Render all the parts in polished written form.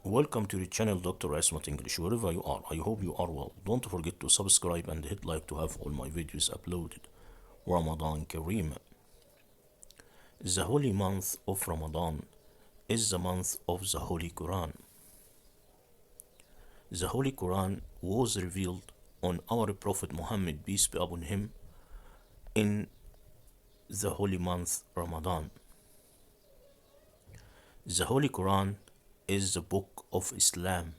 Welcome to the channel Dr. عصمت English, wherever you are. I hope you are well. Don't forget to subscribe and hit like to have all my videos uploaded. Ramadan Kareem. The holy month of Ramadan is the month of the Holy Qur'an. The Holy Qur'an was revealed on our Prophet Muhammad, peace be upon him, in the holy month Ramadan. The Holy Qur'an is the book of Islam.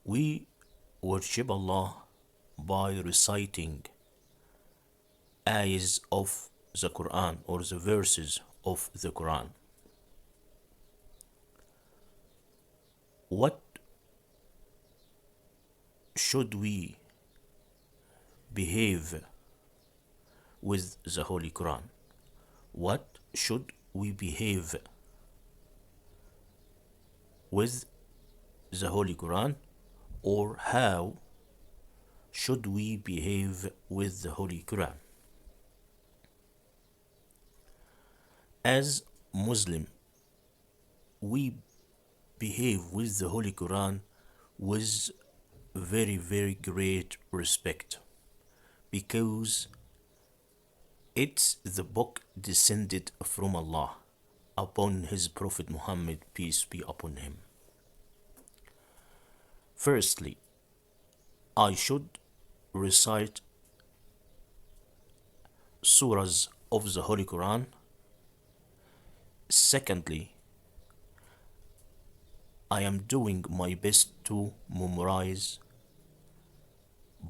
We worship Allah by reciting ayahs of the Quran or the verses of the Quran. What should we behave with the Holy Quran? What should we behave with the Holy Quran, or how should we behave with the Holy Quran? As Muslim, we behave with the Holy Quran with very great respect, because it's the book descended from Allah upon his Prophet Muhammad, peace be upon him. Firstly, I should recite surahs of the Holy Quran. Secondly, I am doing my best to memorize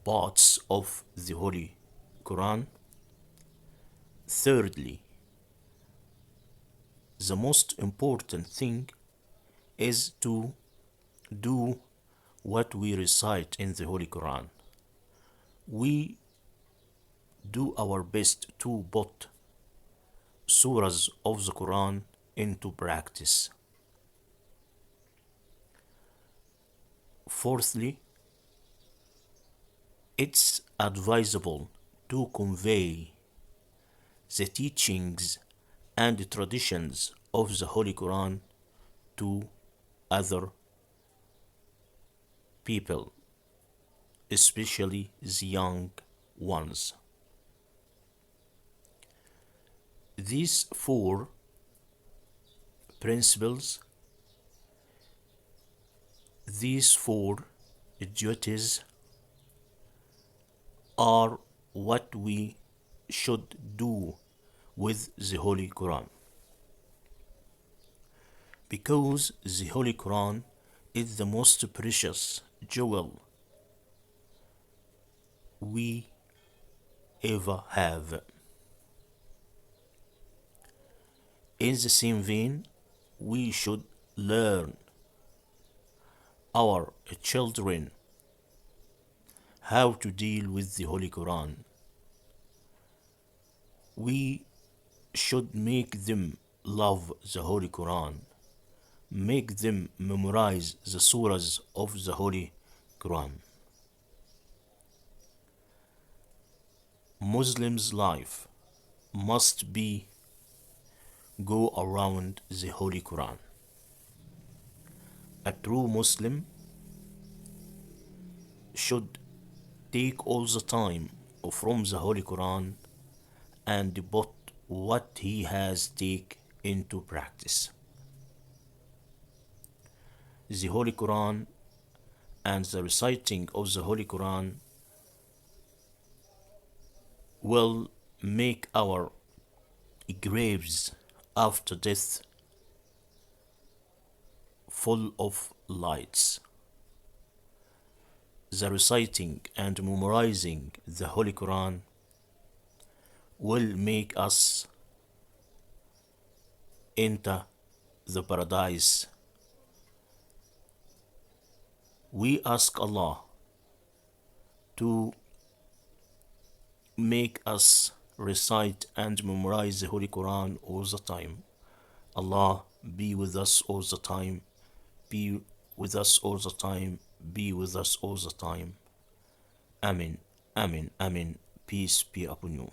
parts of the Holy Quran. Thirdly, the most important thing is to do what we recite in the Holy Quran. We do our best to put surahs of the Quran into practice. Fourthly, it's advisable to convey the teachings and the traditions of the Holy Quran to other people, especially the young ones. These four principles, these four duties are what we should do with the Holy Quran, because the Holy Quran is the most precious jewel we ever have. In the same vein, we should learn our children how to deal with the Holy Quran. We should make them love the Holy Quran, make them memorize the surahs of the Holy Quran. Muslim's life must be go around the Holy Quran. A true Muslim should take all the time from the Holy Quran and put what he has take into practice. The Holy Quran and the reciting of the Holy Quran will make our graves after death full of lights. The reciting and memorizing the Holy Quran will make us enter the paradise. We ask Allah to make us recite and memorize the Holy Quran all the time. Allah be with us all the time. Be with us all the time. Be with us all the time. Amen. Amen. Amen. Peace be upon you.